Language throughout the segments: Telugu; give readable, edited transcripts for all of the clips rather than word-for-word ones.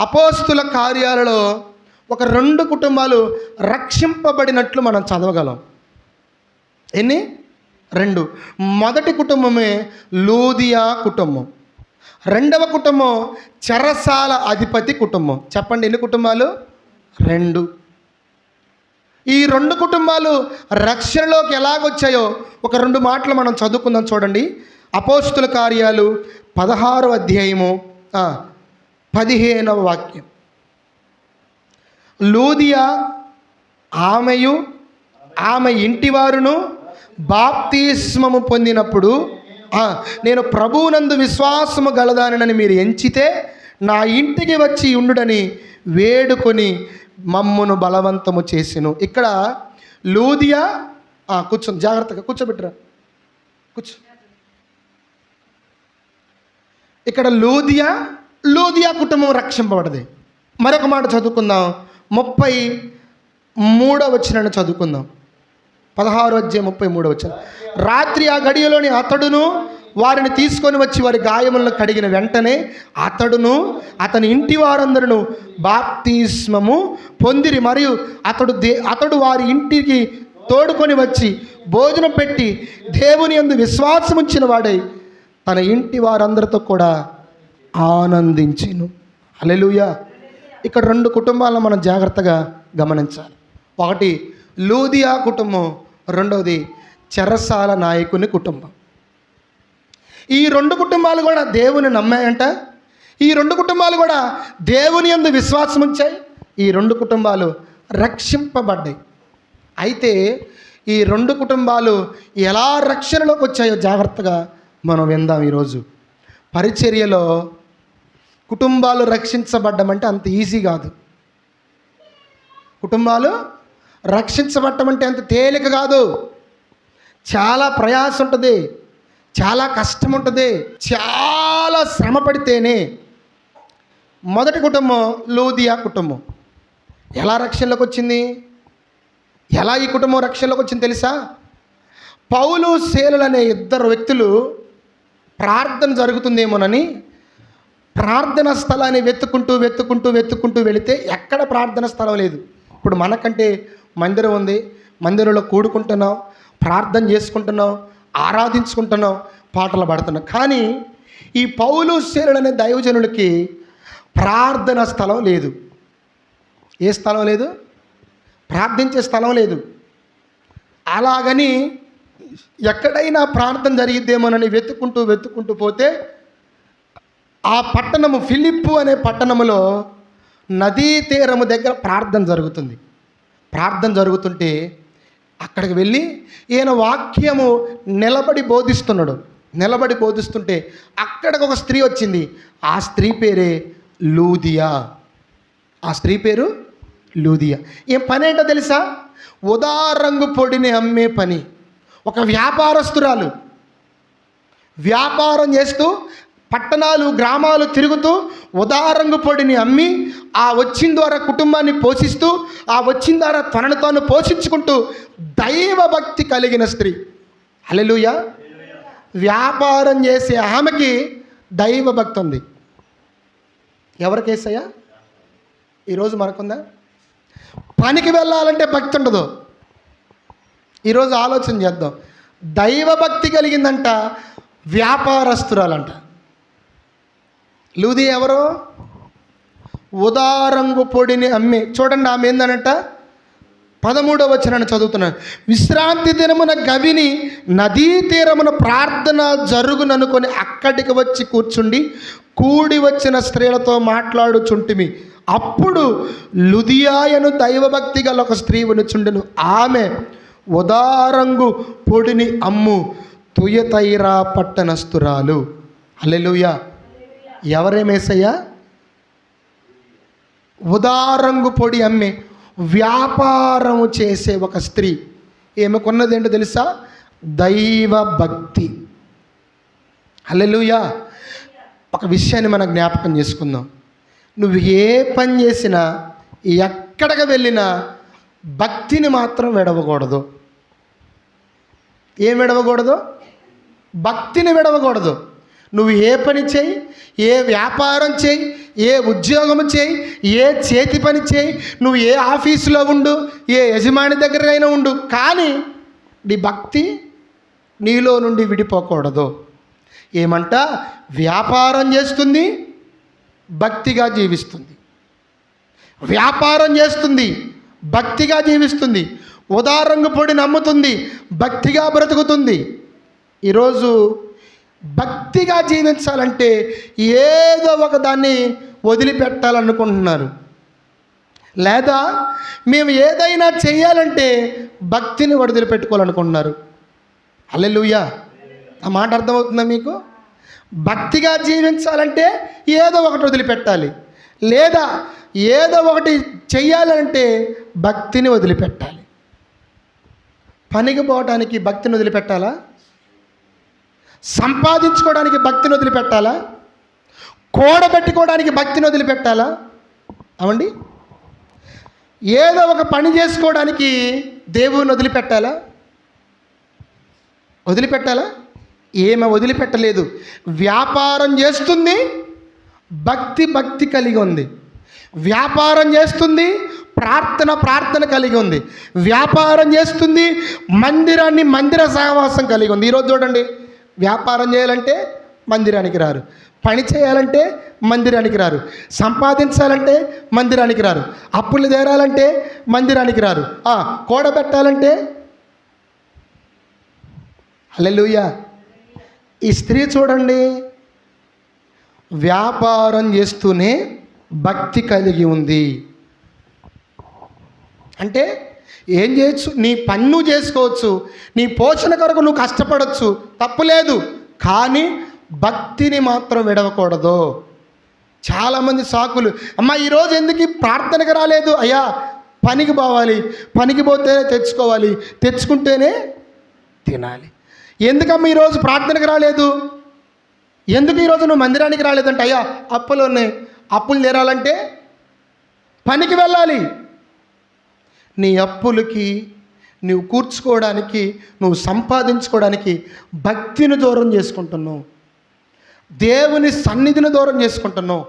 అపోస్తుల కార్యాలలో ఒక 2 కుటుంబాలు రక్షింపబడినట్లు మనం చదవగలం. ఎన్ని? 2. మొదటి కుటుంబమే లూదియా కుటుంబం. రెండవ కుటుంబం చెరసాల అధిపతి కుటుంబం. చెప్పండి, ఎన్ని కుటుంబాలు? 2. ఈ 2 కుటుంబాలు రక్షణలోకి ఎలాగొచ్చాయో ఒక 2 మాటలు మనం చదువుకుందాం. చూడండి, అపోస్తుల కార్యాలు 16వ అధ్యాయము 15వ వాక్యం. లూదియా ఆమెయు ఆమె ఇంటివారును బాప్తిస్మము పొందినప్పుడు, నేను ప్రభువునందు విశ్వాసము గలదానని మీరు ఎంచితే నా ఇంటికి వచ్చి ఉండుడని వేడుకొని మమ్మును బలవంతము చేసెను. ఇక్కడ లూదియా కూర్చొని జాగ్రత్తగా కూర్చోబెట్టరా, కూర్చో. ఇక్కడ లూదియా కుటుంబం రక్షింపబడది. మరొక మాట చదువుకుందాం, 33వ వచనాన్ని చదువుకుందాం. 16వ అధ్యాయం 33వ వచనం. రాత్రి ఆ గడియలోని అతడును వారిని తీసుకొని వచ్చి వారి గాయములను కడిగిన వెంటనే అతడును అతని ఇంటి వారందరూ బాప్తిస్మము పొందిరి. మరియు అతడు వారి ఇంటికి తోడుకొని వచ్చి భోజనం పెట్టి దేవుని యందు విశ్వాసం ఉంచిన వాడై తన ఇంటి వారందరితో కూడా ఆనందించెను. హల్లెలూయా. ఇక్కడ 2 కుటుంబాలను మనం జాగ్రత్తగా గమనించాలి. ఒకటి లూదియా కుటుంబం, రెండవది చెరసాల నాయకుని కుటుంబం. ఈ 2 కుటుంబాలు కూడా దేవుని నమ్మాయంట. ఈ 2 కుటుంబాలు కూడా దేవుని యందు విశ్వాసం ఉంచాయి. ఈ 2 కుటుంబాలు రక్షింపబడ్డాయి. అయితే ఈ 2 కుటుంబాలు ఎలా రక్షణలోకి వచ్చాయో జాగ్రత్తగా మనం విందాం. ఈరోజు పరిచర్యలో కుటుంబాలు రక్షించబడ్డం అంటే అంత ఈజీ కాదు. కుటుంబాలు రక్షించబడటం అంటే అంత తేలిక కాదు. చాలా ప్రయాసం ఉంటుంది, చాలా కష్టం ఉంటుంది, చాలా శ్రమ పడితేనే. మొదటి కుటుంబం లూదియా కుటుంబం ఎలా రక్షణలోకి వచ్చింది? ఎలా ఈ కుటుంబం రక్షణలోకి వచ్చింది తెలుసా? పౌలు శీలలు అనే 2 వ్యక్తులు ప్రార్థన జరుగుతుందేమోనని ప్రార్థన స్థలాన్ని వెతుక్కుంటూ వెళితే ఎక్కడ ప్రార్థన స్థలం లేదు. ఇప్పుడు మనకంటే మందిరం ఉంది, మందిరంలో కూడుకుంటున్నాం, ప్రార్థన చేసుకుంటున్నాం, ఆరాధించుకుంటున్నాం, పాటలు పాడుతున్నాం. కానీ ఈ పౌలు శీలలు అనే దైవజనులకి ప్రార్థన స్థలం లేదు. ఏ స్థలం లేదు? ప్రార్థించే స్థలం లేదు. అలాగని ఎక్కడైనా ప్రార్థన జరిగిద్దేమోనని వెతుక్కుంటూ పోతే ఆ పట్టణము ఫిలిప్పు అనే పట్టణములో నదీ తీరము దగ్గర ప్రార్థన జరుగుతుంది. ప్రార్థన జరుగుతుంటే అక్కడికి వెళ్ళి ఈయన వాక్యము నిలబడి బోధిస్తుంటే అక్కడికి ఒక స్త్రీ వచ్చింది. ఆ స్త్రీ పేరే లూదియా. ఏం పని ఏంటో తెలుసా? ఉదారంగు పొడిని అమ్మే పని. ఒక వ్యాపారస్తురాలు వ్యాపారం చేస్తూ పట్టణాలు గ్రామాలు తిరుగుతూ ఉదారంగు పొడిని అమ్మి ఆ వచ్చిన ద్వారా కుటుంబాన్ని పోషిస్తూ ఆ వచ్చిన ద్వారా తనను తాను పోషించుకుంటూ దైవభక్తి కలిగిన స్త్రీ. హల్లెలూయా. వ్యాపారం చేసే ఆమెకి దైవభక్తి ఉంది. ఎవరికేసయ్యా? ఈరోజు మనకుందా? పనికి వెళ్ళాలంటే భక్తి ఉండదు. ఈరోజు ఆలోచన చేద్దాం. దైవభక్తి కలిగిందంట వ్యాపారస్తురాలంట. లూది ఎవరో? ఉదారంగు పొడిని అమ్మి. చూడండి, ఆమె ఏందనంట 13వ వచనాన్ని చదువుతున్నాను. విశ్రాంతి దినమున గవిని నదీ తీరమున ప్రార్థన జరుగుననుకొని అక్కడికి వచ్చి కూర్చుండి కూడి వచ్చిన స్త్రీలతో మాట్లాడుచుంటిమి. అప్పుడు లుదియాయను దైవభక్తి గల ఒక స్త్రీ వినుచుండెను. ఆమె ఉదారంగు పొడిని అమ్ము తుయతైరా పట్టణస్థురాలు. హల్లెలూయా. ఎవరేమేసయ్యా? ఉదారంగు పొడి అమ్మే వ్యాపారము చేసే ఒక స్త్రీ. ఏమకున్నది ఏంటో తెలుసా? దైవభక్తి. హల్లెలూయా. ఒక విషయాన్ని మనం జ్ఞాపకం చేసుకుందాం. నువ్వు ఏ పని చేసినా, ఎక్కడికి వెళ్ళినా భక్తిని మాత్రం విడవకూడదు. ఏం విడవకూడదు? భక్తిని విడవకూడదు. నువ్వు ఏ పని చేయి, ఏ వ్యాపారం చేయి, ఏ ఉద్యోగం చేయి, ఏ చేతి పని చేయి, నువ్వు ఏ ఆఫీసులో ఉండు, ఏ యజమాని దగ్గరైనా ఉండు, కానీ నీ భక్తి నీలో నుండి విడిపోకూడదు. ఏమంట? వ్యాపారం చేస్తుంది, భక్తిగా జీవిస్తుంది. వ్యాపారం చేస్తుంది, భక్తిగా జీవిస్తుంది. ఉదారంగు పొడి నమ్ముతుంది, భక్తిగా బ్రతుకుతుంది. ఈరోజు భక్తిగా జీవించాలంటే ఏదో ఒక దాన్ని వదిలిపెట్టాలనుకుంటున్నారు, లేదా మేము ఏదైనా చేయాలంటే భక్తిని వదిలిపెట్టుకోవాలనుకుంటున్నారు. హల్లెలూయా! ఆ మాట అర్థమవుతుందా మీకు? భక్తిగా జీవించాలంటే ఏదో ఒకటి వదిలిపెట్టాలి, లేదా ఏదో ఒకటి చెయ్యాలంటే భక్తిని వదిలిపెట్టాలి. పనికి పోవటానికి భక్తిని వదిలిపెట్టాలా? సంపాదించుకోవడానికి భక్తిని వదిలిపెట్టాలా? కూడబెట్టుకోవడానికి భక్తిని వదిలిపెట్టాలా? అవండి, ఏదో ఒక పని చేసుకోవడానికి దేవుని వదిలిపెట్టాలా? వదిలిపెట్టాలా? ఏమి వదిలిపెట్టలేదు. వ్యాపారం చేస్తుంది, భక్తి కలిగి ఉంది. వ్యాపారం చేస్తుంది, ప్రార్థన కలిగి ఉంది. వ్యాపారం చేస్తుంది, మందిర సహవాసం కలిగి ఉంది. ఈరోజు చూడండి, వ్యాపారం చేయాలంటే మందిరానికి రారు, పని చేయాలంటే మందిరానికి రారు, సంపాదించాలంటే మందిరానికి రారు, అప్పులు తీరాలంటే మందిరానికి రారు, కూడబెట్టాలంటే. హల్లెలూయా! ఈ స్త్రీ చూడండి, వ్యాపారం చేస్తూనే భక్తి కలిగి ఉంది. అంటే ఏం చేయొచ్చు? నీ పన్ను చేసుకోవచ్చు, నీ పోషణ కొరకు నువ్వు కష్టపడవచ్చు, తప్పులేదు. కానీ భక్తిని మాత్రం విడవకూడదు. చాలామంది సాకులు, అమ్మ ఈరోజు ఎందుకు ప్రార్థనకు రాలేదు? అయ్యా పనికి పోవాలి, పనికి పోతేనే తెచ్చుకోవాలి, తెచ్చుకుంటేనే తినాలి. ఎందుకమ్మ ఈరోజు ప్రార్థనకు రాలేదు? ఎందుకు ఈరోజు నువ్వు మందిరానికి రాలేదంటే, అయ్యా అప్పులు ఉన్నాయి, అప్పులు తీరాలంటే పనికి వెళ్ళాలి. నీ అప్పులకి, నువ్వు కూర్చుకోవడానికి, నువ్వు సంపాదించుకోవడానికి భక్తిని దూరం చేసుకుంటున్నావు, దేవుని సన్నిధిని దూరం చేసుకుంటున్నావు,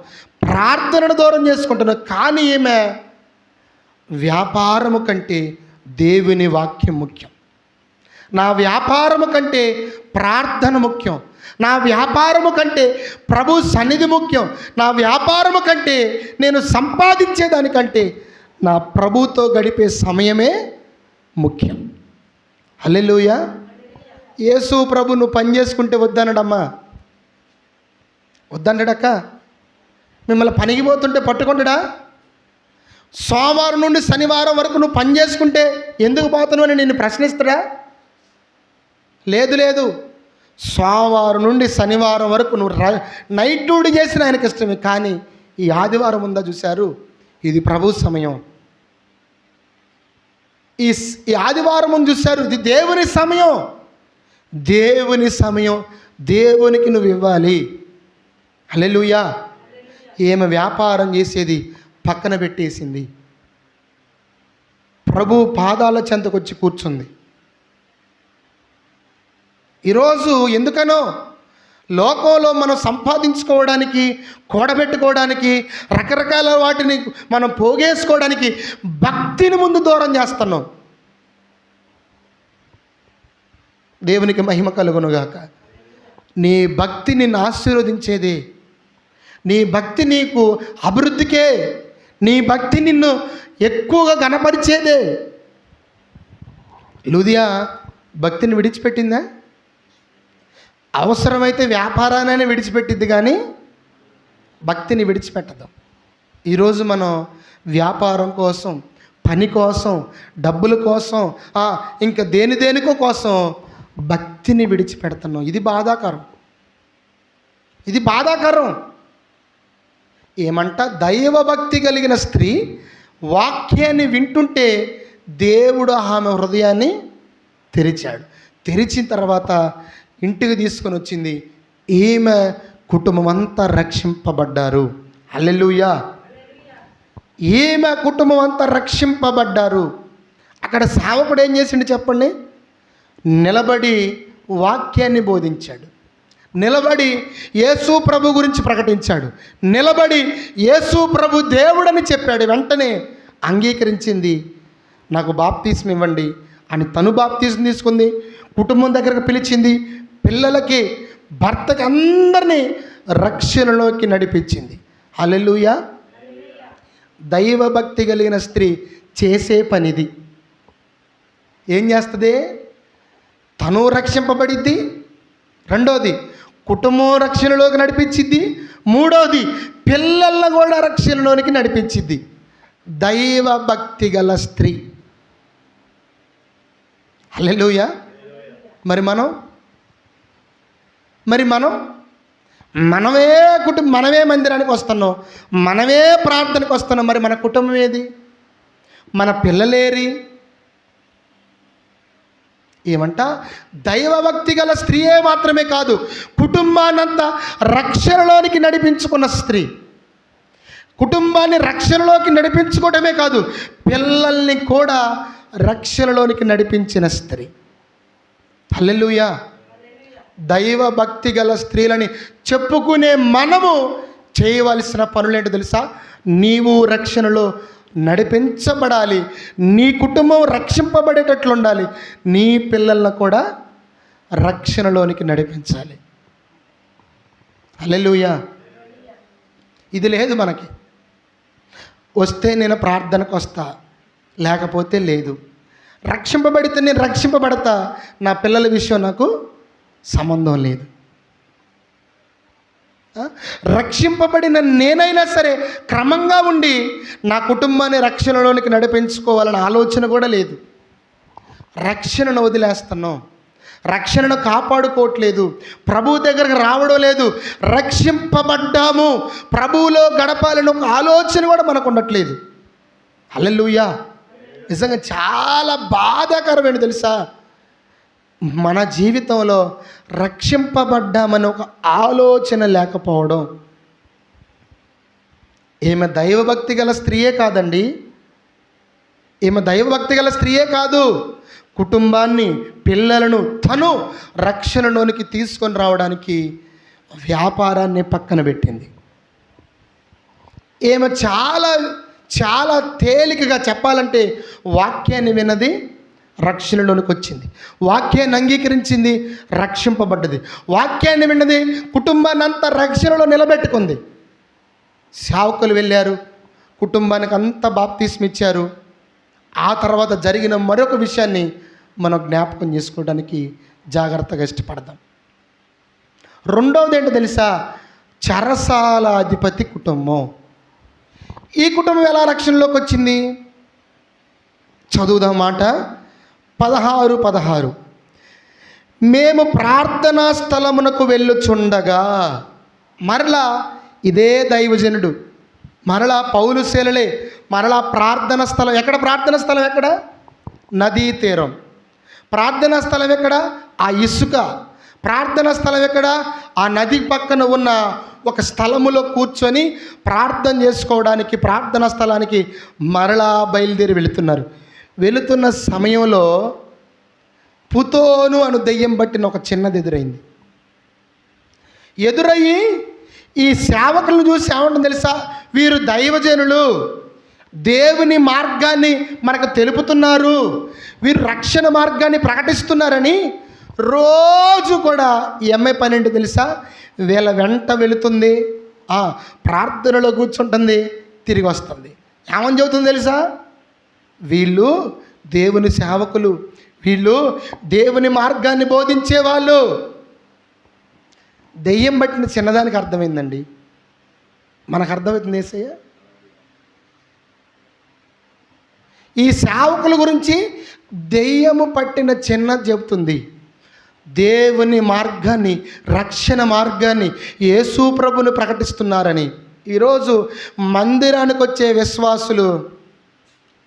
ప్రార్థనను దూరం చేసుకుంటున్నావు. కానీ ఏమే, వ్యాపారము కంటే దేవుని వాక్యం ముఖ్యం, నా వ్యాపారము కంటే ప్రార్థన ముఖ్యం, నా వ్యాపారము కంటే ప్రభు సన్నిధి ముఖ్యం, నా వ్యాపారము కంటే నేను సంపాదించేదానికంటే నా ప్రభుతో గడిపే సమయమే ముఖ్యం. హల్లెలూయా! యేసు ప్రభు నువ్వు పని చేసుకుంటే వద్దనడమ్మా, వద్దన్నాడక్క. మిమ్మల్ని పనికి పోతుంటే పట్టుకుంటాడా? సోమవారం నుండి శనివారం వరకు నువ్వు పని చేసుకుంటే ఎందుకు పోతున్నావు అని నిన్ను ప్రశ్నిస్తాడా? లేదు. సోమవారం నుండి శనివారం వరకు నువ్వు నైట్ డ్యూటీ చేసిన ఆయనకి ఇష్టమే, కానీ ఈ ఆదివారం ఉందా చూశారు, ఇది ప్రభు సమయం. ఈ ఆదివారం ముందు చూశారు, ఇది దేవుని సమయం. దేవునికి నువ్వు ఇవ్వాలి. హల్లెలూయా! ఏమి వ్యాపారం చేసేది పక్కన పెట్టేసింది, ప్రభు పాదాల చెంతకొచ్చి కూర్చుంది. ఈరోజు ఎందుకనో లోకంలో మనం సంపాదించుకోవడానికి, కూడబెట్టుకోవడానికి, రకరకాల వాటిని మనం పోగేసుకోవడానికి భక్తిని ముందు దూరం చేస్తున్నాం. దేవునికి మహిమ కలుగునుగాక. నీ భక్తి నిన్ను ఆశీర్వదించేదే, నీ భక్తి నీకు అభివృద్ధికే, నీ భక్తి నిన్ను ఎక్కువగా గణపరిచేదే. లూదియా భక్తిని విడిచిపెట్టిందా? అవసరమైతే వ్యాపారాన్ని విడిచిపెట్టిద్ది, కానీ భక్తిని విడిచిపెట్టదు. ఈరోజు మనం వ్యాపారం కోసం, పని కోసం, డబ్బుల కోసం, ఇంకా దేనికో కోసం భక్తిని విడిచిపెడుతున్నాం. ఇది బాధాకరం. ఏమంట? దైవభక్తి కలిగిన స్త్రీ వాక్యాన్ని వింటుంటే దేవుడు ఆమె హృదయాన్ని తెరిచాడు. తెరిచిన తర్వాత ఇంటికి తీసుకొని వచ్చింది. ఈమె కుటుంబం అంతా రక్షింపబడ్డారు. హల్లెలూయా! ఈమె కుటుంబం అంతా రక్షింపబడ్డారు. అక్కడ సేవకుడు ఏం చేసిండు చెప్పండి? నిలబడి వాక్యాన్ని బోధించాడు. నిలబడి యేసు ప్రభు గురించి ప్రకటించాడు, నిలబడి యేసు ప్రభు దేవుడని చెప్పాడు. వెంటనే అంగీకరించింది. నాకు బాప్తీసం ఇవ్వండి అని తను బాప్తీసం తీసుకుంది. కుటుంబం దగ్గరకు పిలిచింది. పిల్లలకి, భర్తకి, అందరినీ రక్షణలోకి నడిపించింది. హల్లెలూయా. దైవభక్తి కలిగిన స్త్రీ చేసే పనిది. ఏం చేస్తుంది? తను రక్షింపబడిద్ది, రెండోది కుటుంబం రక్షణలోకి నడిపించిద్ది, మూడోది పిల్లలను కూడా రక్షణలోనికి నడిపించిద్ది. దైవభక్తి గల స్త్రీ. హల్లెలూయా. మరి మనం మనమే మందిరానికి వస్తున్నాం, మనమే ప్రార్థనకు వస్తున్నాం. మరి మన కుటుంబం ఏది? మన పిల్లలేరి? ఏమంట? దైవభక్తి గల స్త్రీయే మాత్రమే కాదు, కుటుంబాన్నంతా రక్షణలోనికి నడిపించుకున్న స్త్రీ. కుటుంబాన్ని రక్షణలోకి నడిపించుకోవడమే కాదు, పిల్లల్ని కూడా రక్షణలోనికి నడిపించిన స్త్రీ. హల్లెలూయా. దైవభక్తి గల స్త్రీలని చెప్పుకునే మనము చేయవలసిన పనులేంటో తెలుసా? నీవు రక్షణలో నడిపించబడాలి, నీ కుటుంబం రక్షింపబడేటట్లు ఉండాలి, నీ పిల్లలను కూడా రక్షణలోనికి నడిపించాలి. హల్లెలూయా. ఇది లేదు మనకి. వస్తే నేను ప్రార్థనకు వస్తా, లేకపోతే లేదు. రక్షింపబడితే నేను రక్షింపబడతా, నా పిల్లల విషయం నాకు సంబంధం లేదు. రక్షింపబడిన నేనైనా సరే క్రమంగా ఉండి నా కుటుంబాన్ని రక్షణలోనికి నడిపించుకోవాలన్న ఆలోచన కూడా లేదు. రక్షణను వదిలేస్తున్నాం, రక్షణను కాపాడుకోవట్లేదు, ప్రభు దగ్గరకు రావడం లేదు. రక్షింపబడ్డాము, ప్రభువులో గడపాలని ఒక ఆలోచన కూడా మనకు ఉండట్లేదు. హల్లెలూయా. నిజంగా చాలా బాధాకరమైన తెలుసా, మన జీవితంలో రక్షింపబడ్డామని ఒక ఆలోచన లేకపోవడం. ఈమె దైవభక్తి గల స్త్రీయే కాదండి, ఈమె దైవభక్తి గల స్త్రీయే కాదు, కుటుంబాన్ని, పిల్లలను తను రక్షణలోనికి తీసుకొని రావడానికి వ్యాపారాన్ని పక్కన పెట్టింది. ఈమె చాలా చాలా తేలికగా చెప్పాలంటే వాక్యాన్ని విన్నది, రక్షణలోనికి వచ్చింది. వాక్యాన్ని అంగీకరించింది, రక్షింపబడ్డది. వాక్యాన్ని విన్నది, కుటుంబాన్ని అంతా రక్షణలో నిలబెట్టుకుంది. సేవకులు వెళ్ళారు, కుటుంబానికి అంతా బాప్తీసం ఇచ్చారు. ఆ తర్వాత జరిగిన మరొక విషయాన్ని మనం జ్ఞాపకం చేసుకోవడానికి జాగ్రత్తగా ఇష్టపడదాం. రెండవది ఏంటో తెలుసా? చెరసాల అధిపతి కుటుంబం. ఈ కుటుంబం ఎలా రక్షణలోకి వచ్చింది? చదువుదాం మాట 16. మేము ప్రార్థనా స్థలమునకు వెళ్ళుచుండగా, మరలా ఇదే దైవజనుడు, మరలా పౌలు శీలలే, మరలా ప్రార్థన స్థలం. ఎక్కడ ప్రార్థన స్థలం? ఎక్కడ? నదీ తీరం. ప్రార్థనా స్థలం ఎక్కడ? ఆ ఇసుక. ప్రార్థనా స్థలం ఎక్కడ? ఆ నది పక్కన ఉన్న ఒక స్థలములో కూర్చొని ప్రార్థన చేసుకోవడానికి ప్రార్థనా స్థలానికి మరలా బయలుదేరి వెళుతున్నారు. వెళుతున్న సమయంలో పుతోను అను దెయ్యం పట్టిన ఒక చిన్నది ఎదురయ్యి ఈ సేవకులను చూసి ఏమంటుంది తెలుసా? వీరు దైవజనులు, దేవుని మార్గాన్ని మనకు తెలుపుతున్నారు, వీరు రక్షణ మార్గాన్ని ప్రకటిస్తున్నారని రోజు కూడా ఈ అమ్మాయి పని ఏంటో తెలుసా? వీళ్ళ వెంట వెళుతుంది, ప్రార్థనలో కూర్చుంటుంది, తిరిగి వస్తుంది. ఏమని చెబుతుంది తెలుసా? వీళ్ళు దేవుని సేవకులు, వీళ్ళు దేవుని మార్గాన్ని బోధించేవాళ్ళు. దెయ్యం పట్టిన చిన్నదానికి అర్థమైందండి, మనకు అర్థమవుతుంది యేసయ్య. ఈ సేవకుల గురించి దెయ్యము పట్టిన చిన్నది చెబుతుంది. దేవుని మార్గాన్ని, రక్షణ మార్గాన్ని, యేసు ప్రభుని ప్రకటిస్తున్నారని. ఈరోజు మందిరానికి వచ్చే విశ్వాసులు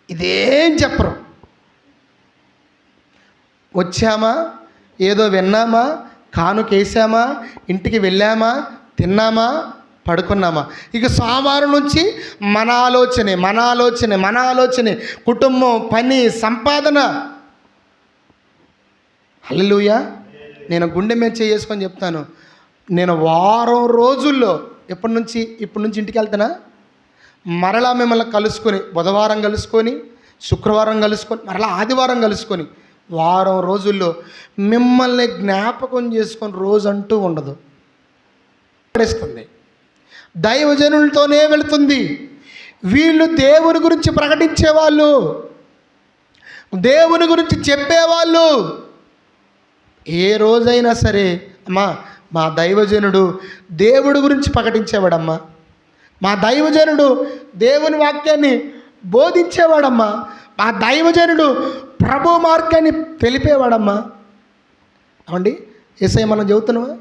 ఇదేం చెప్పరు. వచ్చామా, ఏదో విన్నామా, కానుకేసామా, ఇంటికి వెళ్ళామా, తిన్నామా, పడుకున్నామా, ఇక సోమవారం నుంచి మన ఆలోచనే, కుటుంబం, పని, సంపాదన. హల్లెలూయా. నేను గుండె మీద చేసుకొని చెప్తాను, నేను వారం రోజుల్లో ఇప్పటి నుంచి ఇంటికి వెళ్తానా, మరలా మిమ్మల్ని కలుసుకొని బుధవారం కలుసుకొని, శుక్రవారం కలుసుకొని, మరలా ఆదివారం కలుసుకొని, వారం రోజుల్లో మిమ్మల్ని జ్ఞాపకం చేసుకొని రోజంటూ ఉండదు. పడేస్తుంది, దైవజనులతోనే వెళుతుంది. వీళ్ళు దేవుని గురించి ప్రకటించేవాళ్ళు, దేవుని గురించి చెప్పేవాళ్ళు. ఏ రోజైనా సరే అమ్మా మా దైవజనుడు దేవుడి గురించి ప్రకటించేవాడమ్మా, మా దైవజనుడు దేవుని వాక్యాన్ని బోధించేవాడమ్మా, మా దైవజనుడు ప్రభు మార్గాన్ని తెలిపేవాడమ్మా. అవండి యేసయ్య మనం చెబుతున్నామా?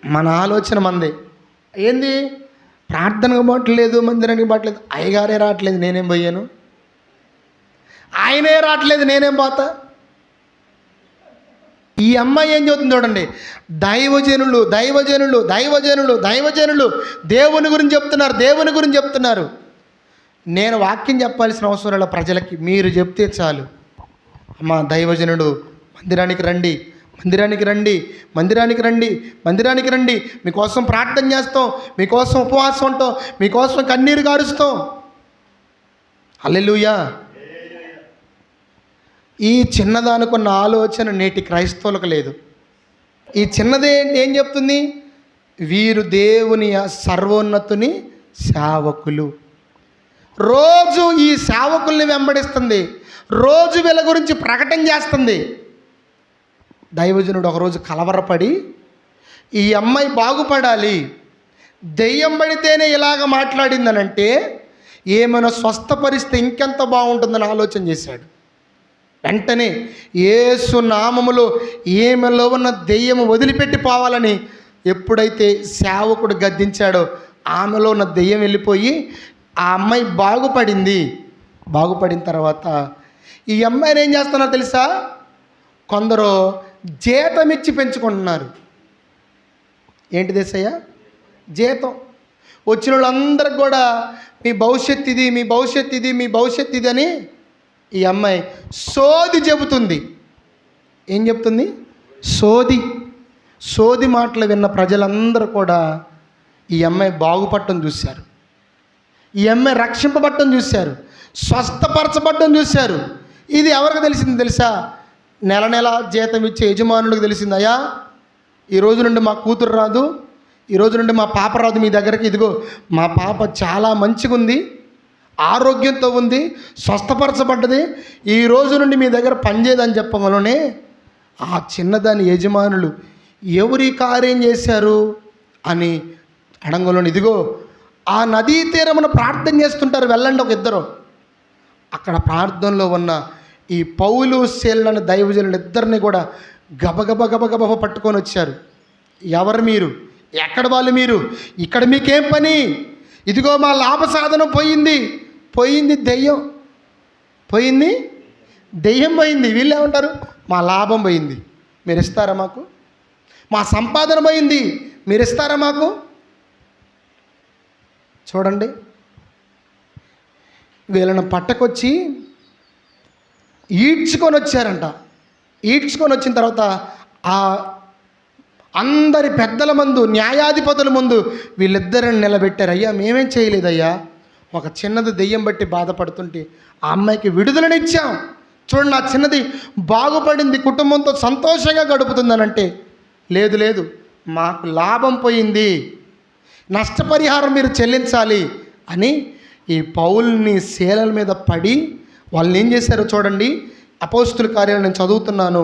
మన ఆలోచన మంది ఏంది, ప్రార్థనకు పోవట్లేదు, మందిరానికి పోవట్లేదు, అయ్యగారే రావట్లేదు నేనేం పోయాను, ఆయనే రావట్లేదు నేనేం పోతా. ఈ అమ్మాయి ఏం చెబుతుంది చూడండి, దైవజనులు దైవజనులు దైవజనులు దైవజనులు దేవుని గురించి చెప్తున్నారు, దేవుని గురించి చెప్తున్నారు. నేను వాక్యం చెప్పాల్సిన అవసరం లేదు ప్రజలకి, మీరు చెప్తే చాలు. అమ్మా దైవజనుడు మందిరానికి రండి, మందిరానికి రండి, మందిరానికి రండి, మందిరానికి రండి, మీకోసం ప్రార్థన చేస్తాం, మీకోసం ఉపవాసం ఉంటాం, మీకోసం కన్నీరు గారుస్తాం. హల్లెలూయా. ఈ చిన్నదానుకున్న ఆలోచన నేటి క్రైస్తవులకు లేదు. ఈ చిన్నదే ఏం చెప్తుంది, వీరు దేవుని సర్వోన్నతుని సేవకులు. రోజు ఈ సేవకుల్ని వెంబడిస్తుంది, రోజు వీళ్ళ గురించి ప్రకటన చేస్తుంది. దైవజనుడు ఒకరోజు కలవరపడి, ఈ అమ్మాయి బాగుపడాలి, దెయ్యం పడితేనే ఇలాగ మాట్లాడిందనంటే ఏమైనా స్వస్థపరిస్తే ఇంకెంత బాగుంటుందని ఆలోచన చేశాడు. వెంటనే యేసు నామములో ఈమెలో ఉన్న దెయ్యము వదిలిపెట్టి పోవాలని ఎప్పుడైతే సేవకుడు గద్దించాడో ఆమెలో ఉన్న దెయ్యం వెళ్ళిపోయి ఆ అమ్మాయి బాగుపడింది. బాగుపడిన తర్వాత ఈ అమ్మాయిని ఏం చేస్తున్నారో తెలుసా, కొందరు జీతం ఇచ్చి పెంచుకుంటున్నారు. ఏంటి యేసయ్య? జీతం. వచ్చిన వాళ్ళందరికి కూడా మీ భవిష్యత్తు ఇది, మీ భవిష్యత్తు ఇది, మీ భవిష్యత్తు ఇది అని ఈ అమ్మాయి సోది చెబుతుంది. ఏం చెప్తుంది? సోది మాటలు విన్న ప్రజలందరూ కూడా ఈ అమ్మాయి బాగుపడటం చూశారు, ఈ అమ్మాయి రక్షింపబడటం చూశారు, స్వస్థపరచబడటం చూశారు. ఇది ఎవరికి తెలిసింది తెలుసా? నెల నెల జీతం ఇచ్చే యజమానులకు తెలిసింది. అయ్యా ఈ రోజు నుండి మా కూతురు రాదు, ఈ రోజు నుండి మా పాప రాదు మీ దగ్గరికి, ఇదిగో మా పాప చాలా మంచిగా ఉంది, ఆరోగ్యంతో ఉంది, స్వస్థపరచబడ్డది, ఈ రోజు నుండి మీ దగ్గర పనిచేయదని చెప్పగలనే ఆ చిన్నదాని యజమానులు ఎవరి కార్యం చేశారు అని అడంగంలోని, ఇదిగో ఆ నదీ తీరమున ప్రార్థన చేస్తుంటారు, వెళ్ళండి ఒక ఇద్దరు. అక్కడ ప్రార్థనలో ఉన్న ఈ పౌలు శీలను దైవజనులు ఇద్దరిని కూడా గబగబ పట్టుకొని వచ్చారు. ఎవరు మీరు? ఎక్కడ వాళ్ళు మీరు? ఇక్కడ మీకేం పని? ఇదిగో మా లాభ సాధనం పోయింది. దెయ్యం పోయింది. వీళ్ళు ఏమంటారు? మా లాభం పోయింది, మీరు ఇస్తారా మాకు? మా సంపాదన పోయింది, మీరు ఇస్తారా మాకు? చూడండి, వీళ్ళని పట్టకొచ్చి ఈడ్చుకొని వచ్చారంట. ఈడ్చుకొని వచ్చిన తర్వాత ఆ అందరి పెద్దల ముందు, న్యాయాధిపతుల ముందు వీళ్ళిద్దరిని నిలబెట్టారు. అయ్యా మేమేం చేయలేదయ్యా, ఒక చిన్నది దెయ్యం బట్టి బాధపడుతుంటే ఆ అమ్మాయికి విడుదలనిచ్చాం. చూడండి, ఆ చిన్నది బాగుపడింది, కుటుంబంతో సంతోషంగా గడుపుతుందనంటే లేదు మాకు లాభం పోయింది, నష్టపరిహారం మీరు చెల్లించాలి అని ఈ పౌల్ని శీలల మీద పడి వాళ్ళని ఏం చేశారో చూడండి. అపోస్తుల కార్యాలు నేను చదువుతున్నాను.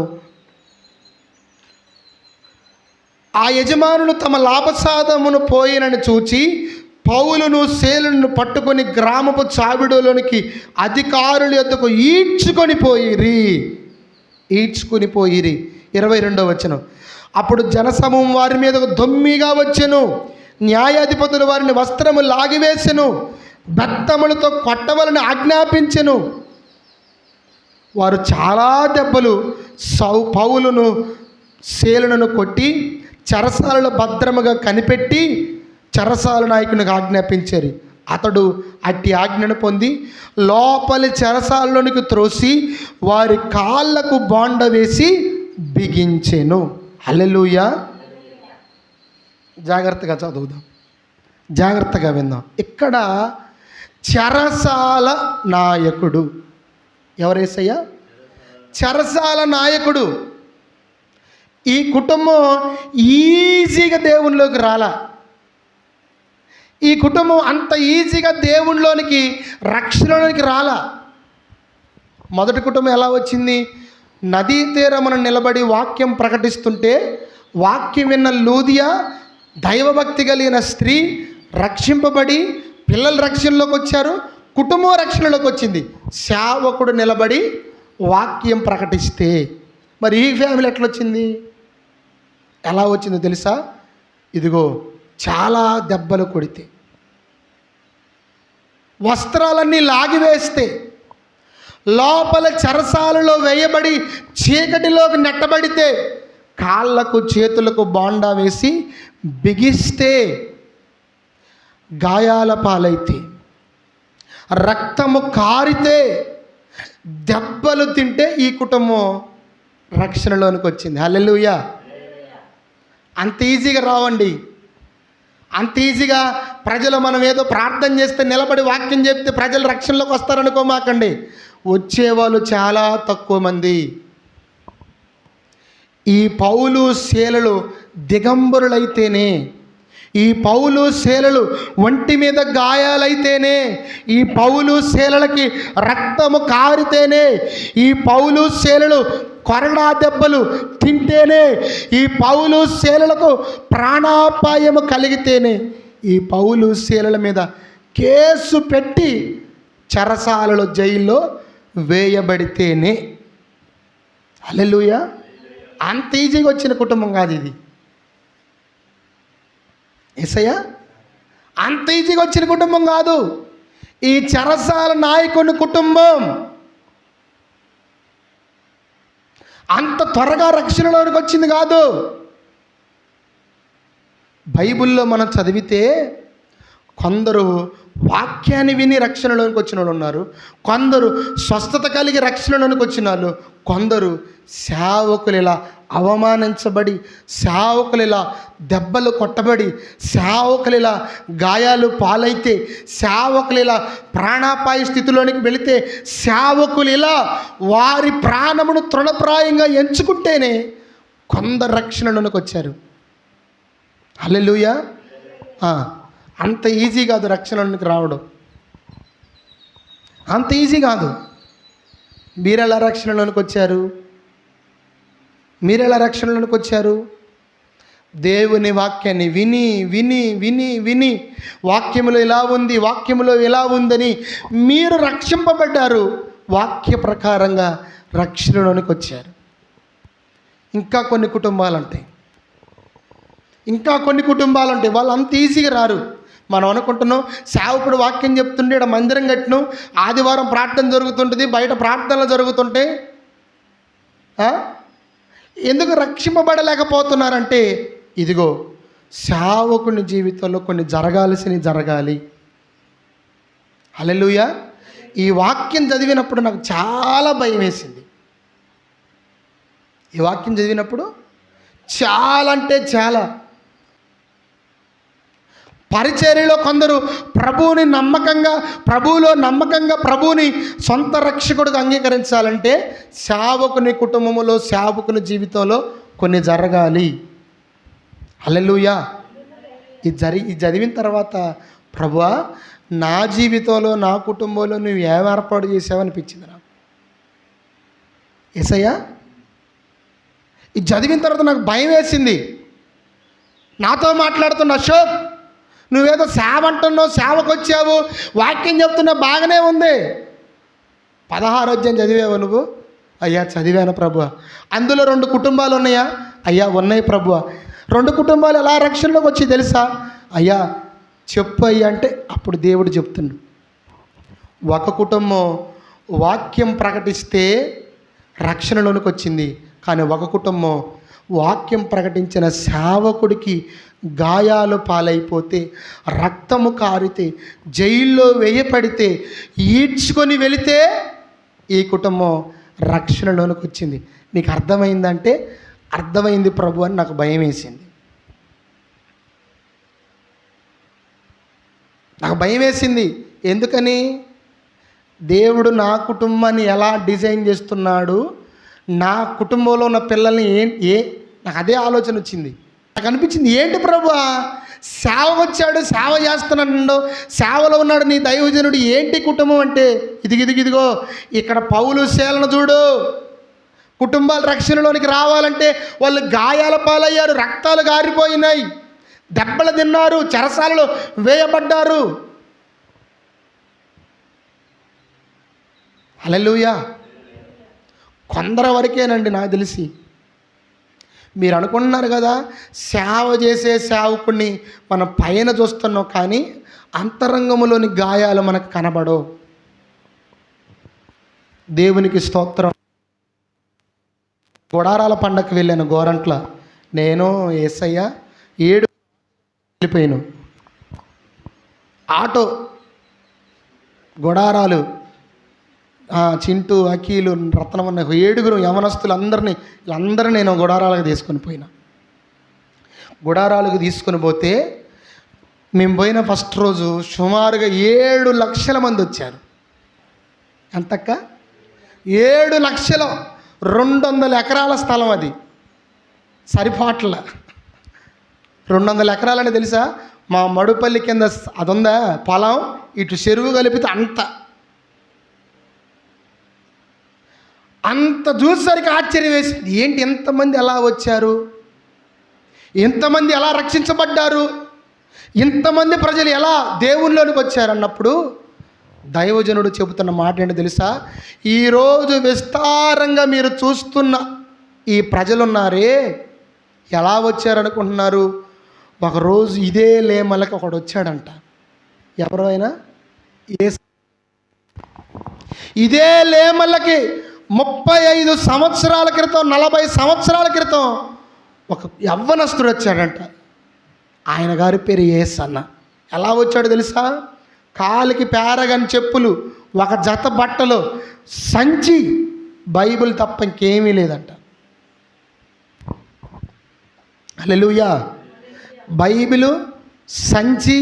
ఆ యజమానులు తమ లాభసాధమును పోయినని చూచి పౌలును శీలను పట్టుకొని గ్రామపు చావిడలోనికి అధికారుల యొద్దకు ఈడ్చుకొని పోయిరి. 22వ వచనం. అప్పుడు జనసమూహం వారి మీద దొమ్మిగా వచ్చెను, న్యాయాధిపతులు వారిని వస్త్రము లాగివేసెను, బెత్తములతో కొట్టవలని ఆజ్ఞాపించెను. వారు చాలా దెబ్బలు పౌలును శీలను కొట్టి చెరసాలలో భద్రముగా కనిపెట్టి చెరసాల నాయకునికి ఆజ్ఞాపించారు. అతడు అట్టి ఆజ్ఞను పొంది లోపలి చెరసాలలోనికి త్రోసి వారి కాళ్ళకు బాండ వేసి బిగించెను. హల్లెలూయా. జాగ్రత్తగా చదువుదాం, జాగ్రత్తగా విందాం. ఇక్కడ చెరసాల నాయకుడు ఎవరేసయ్యా? చెరసాల నాయకుడు. ఈ కుటుంబం ఈజీగా దేవునిలోకి రాలా. ఈ కుటుంబం అంత ఈజీగా దేవునిలోనికి, రక్షణలోనికి రాలా. మొదటి కుటుంబం ఎలా వచ్చింది? నదీ తీరమున నిలబడి వాక్యం ప్రకటిస్తుంటే వాక్యం విన్న లూదియా, దైవభక్తి కలిగిన స్త్రీ రక్షింపబడి పిల్లలు రక్షణలోకి వచ్చారు, కుటుంబం రక్షణలోకి వచ్చింది. సేవకుడు నిలబడి వాక్యం ప్రకటిస్తే మరి ఈ ఫ్యామిలీ ఎట్లొచ్చింది? ఎలా వచ్చిందో తెలుసా? ఇదిగో చాలా దెబ్బలు కొడితే, వస్త్రాలన్నీ లాగివేస్తే, లోపల చెరసాలలో వేయబడి చీకటిలోకి నెట్టబడితే, కాళ్ళకు చేతులకు బాండా వేసి బిగిస్తే, గాయాల పాలైతే, రక్తము కారితే, దెబ్బలు తింటే ఈ కుటుంబం రక్షణలోనికి వచ్చింది. హల్లెలూయా. అంత ఈజీగా రావండి. అంత ఈజీగా ప్రజలు మనం ఏదో ప్రార్థన చేస్తే, నిలబడి వాక్యం చెప్తే ప్రజలు రక్షణలోకి వస్తారనుకోమాకండి. వచ్చేవాళ్ళు చాలా తక్కువ మంది. ఈ పౌలు శీలలు దిగంబరులైతేనే, ఈ పౌలు శీలలు ఒంటి మీద గాయాలైతేనే, ఈ పౌలు శీలలకి రక్తము కారితేనే, ఈ పౌలు శీలలు కొరడా దెబ్బలు తింటేనే, ఈ పౌలు శీలలకు ప్రాణాపాయము కలిగితేనే, ఈ పౌలు శీలల మీద కేసు పెట్టి చెరసాలలో జైల్లో వేయబడితేనే. హల్లెలూయా. అంత ఈజీగా వచ్చిన కుటుంబం కాదు ఇది. యేసయ్యా, అంత ఈజీగా వచ్చిన కుటుంబం కాదు ఈ చెరసాల నాయకుని కుటుంబం. అంత త్వరగా రక్షణలోనికి వచ్చింది కాదు. బైబిల్లో మనం చదివితే కొందరు వాక్యాన్ని విని రక్షణలోనికి వచ్చిన వాళ్ళు ఉన్నారు, కొందరు స్వస్థత కలిగి రక్షణలోనికి వచ్చిన వాళ్ళు, కొందరు సేవకులు ఇలా అవమానించబడి, సేవకులు ఇలా దెబ్బలు కొట్టబడి, సేవకులు ఇలా గాయాలు పాలైతే, సేవకులు ఇలా ప్రాణాపాయ స్థితిలోనికి వెళితే, సేవకులు ఇలా వారి ప్రాణమును తృణప్రాయంగా ఎంచుకుంటేనే కొందరు రక్షణలోనికి వచ్చారు. హల్లెలూయా. అంత ఈజీ కాదు రక్షణలోనికి రావడం, అంత ఈజీ కాదు. మీరెలా రక్షణలోనికి వచ్చారు? మీరెలా రక్షణలోనికి వచ్చారు? దేవుని వాక్యాన్ని విని విని విని విని వాక్యములో ఇలా ఉంది, వాక్యములో ఇలా ఉందని మీరు రక్షింపబడ్డారు. వాక్య ప్రకారంగా రక్షణలోనికి వచ్చారు. ఇంకా కొన్ని కుటుంబాలు ఉంటాయి, వాళ్ళు అంత ఈజీగా రారు. మనం అనుకుంటున్నాం సేవకుడు వాక్యం చెప్తుంటే ఇక్కడ మందిరం కట్టిను, ఆదివారం ప్రార్థన జరుగుతుంటుంది, బయట ప్రార్థనలు జరుగుతుంటే ఎందుకు రక్షింపబడలేకపోతున్నారంటే, ఇదిగో సేవకుని జీవితంలో కొన్ని జరగాల్సినవి జరగాలి. హల్లెలూయా. ఈ వాక్యం చదివినప్పుడు నాకు చాలా భయం వేసింది. ఈ వాక్యం చదివినప్పుడు చాలా అంటే చాలా. పరిచర్యలో కొందరు ప్రభువులో నమ్మకంగా ప్రభువుని సొంత రక్షకుడిగా అంగీకరించాలంటే సేవకుని కుటుంబంలో, సేవకుని జీవితంలో కొన్ని జరగాలి. హల్లెలూయా. ఇది చదివిన తర్వాత ప్రభువా, నా జీవితంలో, నా కుటుంబంలో నువ్వు ఏం ఏర్పాటు చేసావనిపించింది నాకు. యేసయ్యా, ఇది చదివిన తర్వాత నాకు భయం వేసింది. నాతో మాట్లాడుతున్న అశోక్, నువ్వేదో సేవ అంటున్నావు, సేవకు వచ్చావు, వాక్యం చెప్తున్నావు, బాగానే ఉంది. 16వ అధ్యాయం చదివావు నువ్వు? అయ్యా చదివాను ప్రభువా. అందులో 2 కుటుంబాలు ఉన్నాయా? అయ్యా ఉన్నాయి ప్రభువా. 2 కుటుంబాలు ఎలా రక్షణలోకి వచ్చి తెలుసా? అయ్యా చెప్పు అయ్యా అంటే అప్పుడు దేవుడు చెప్తున్నాడు. ఒక కుటుంబం వాక్యం ప్రకటిస్తే రక్షణలోనికి వచ్చింది, కానీ ఒక కుటుంబం వాక్యం ప్రకటించిన సేవకుడికి గాయాలు పాలైపోతే, రక్తము కారితే, జైల్లో వేయపడితే, ఈడ్చుకొని వెళితే ఈ కుటుంబం రక్షణలోనికి వచ్చింది. నీకు అర్థమైందంటే అర్థమైంది ప్రభు అని నాకు భయం వేసింది. నాకు భయం వేసింది. ఎందుకని? దేవుడు నా కుటుంబాన్ని ఎలా డిజైన్ చేస్తున్నాడు, నా కుటుంబంలో ఉన్న పిల్లల్ని నాకు అదే ఆలోచన వచ్చింది. నాకు అనిపించింది, ఏంటి ప్రభువా, సేవ వచ్చాడు, సేవ చేస్తున్నాడు, సేవలో ఉన్నాడు నీ దైవజనుడు, ఏంటి కుటుంబం అంటే ఇదిగో ఇక్కడ పౌలు శీలను చూడు. కుటుంబాలు రక్షణలోనికి రావాలంటే వాళ్ళు గాయాల పాలయ్యారు, రక్తాలు గారిపోయినాయి, దెబ్బలు తిన్నారు, చెరసాలలో వేయబడ్డారు. హల్లెలూయా. కొందరు వరకేనండి నాకు తెలిసి. మీరు అనుకుంటున్నారు కదా సేవ చేసే సేవకుడిని మనం పైన చూస్తున్నాం, కానీ అంతరంగంలోని గాయాలు మనకు కనబడవు. దేవునికి స్తోత్రం. గుడారాల పండగకి వెళ్ళాను గోరంట్ల. నేను యేసయ్య 7 వెళ్ళిపోయాను. ఆటో, గుడారాలు, చింటూ, అఖీలు, రత్నం అన్న 7 యవనస్తులు వీళ్ళందరూ నేను గుడారాలకు తీసుకొని పోయినా. గుడారాలకు తీసుకొని పోతే మేము పోయిన ఫస్ట్ రోజు సుమారుగా 7 లక్షల మంది వచ్చారు. ఎంతక్క? 7 లక్షలు. 200 ఎకరాల స్థలం అది. సరిపాట్ల 200 ఎకరాలని తెలుసా? మా మడుపల్లి కింద అది ఉందా పొలం, ఇటు చెరువు కలిపితే అంత చూసేసరికి ఆశ్చర్యం వేసింది. ఏంటి ఎంతమంది ఎలా వచ్చారు, ఎంతమంది ఎలా రక్షించబడ్డారు, ఇంతమంది ప్రజలు ఎలా దేవునిలోనికి వచ్చారు అన్నప్పుడు దైవజనుడు చెబుతున్న మాట ఏంటో తెలుసా? ఈరోజు విస్తారంగా మీరు చూస్తున్న ఈ ప్రజలున్నారే, ఎలా వచ్చారనుకుంటున్నారు? ఒకరోజు ఇదే లేమలకి ఒకడు వచ్చాడంట. ఎవరు అయినా? ఇదే లేమలకి 35 సంవత్సరాల క్రితం, 40 సంవత్సరాల క్రితం ఒక యవ్వనస్తుడు వచ్చాడంట. ఆయన గారి పేరు యేసన్న. ఎలా వచ్చాడు తెలుసా? కాలికి పేరగని చెప్పులు, ఒక జత బట్టలు, సంచి, బైబిల్ తప్ప ఇంకేమీ లేదంట. హల్లెలూయా. బైబిలు, సంచి,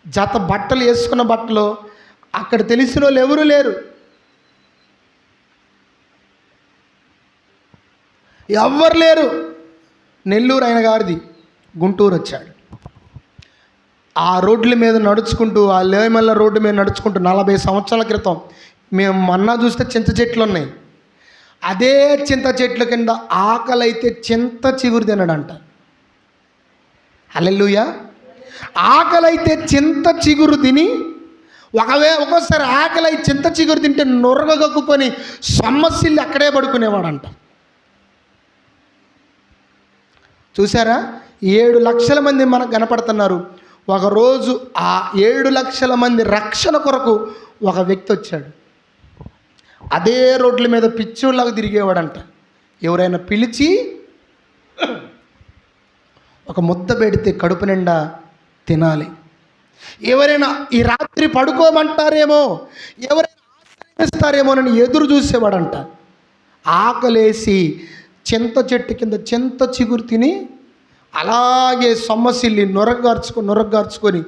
జత బట్టలు, వేసుకున్న బట్టలు. అక్కడ తెలిసిన వాళ్ళు ఎవరూ లేరు, ఎవ్వరు లేరు. నెల్లూరు ఆయన గారిది, గుంటూరు వచ్చాడు. ఆ రోడ్ల మీద నడుచుకుంటూ, ఆ లేమల్ల రోడ్డు మీద నడుచుకుంటూ 40 సంవత్సరాల క్రితం మేము మొన్న చూస్తే చింత చెట్లు ఉన్నాయి. అదే చింత చెట్ల కింద ఆకలి అయితే చింత చిగురు తినడంట. హల్లెలూయా. ఆకలి అయితే చింత చిగురు తిని, ఒక్కోసారి ఆకలి అయి చింత చిగురు తింటే నొరగ కక్కుకొని సొమ్మసిల్లి అక్కడే పడుకునేవాడంట. చూసారా? 7 లక్షల మంది మనకు కనపడుతున్నారు. ఒకరోజు ఆ 7 లక్షల మంది రక్షణ కొరకు ఒక వ్యక్తి వచ్చాడు. అదే రోడ్ల మీద పిచ్చోళ్ళగా తిరిగేవాడంట. ఎవరైనా పిలిచి ఒక ముద్ద పెడితే కడుపు నిండా తినాలి. ఎవరైనా ఈ రాత్రి పడుకోమంటారేమో, ఎవరైనా ఆశ్రయిస్తారేమోనని ఎదురు చూసేవాడంట. ఆకలేసి చింత చెట్టు కింద చింత చిగురు తిని అలాగే సొమ్మసిల్లి నొరగార్చుకొని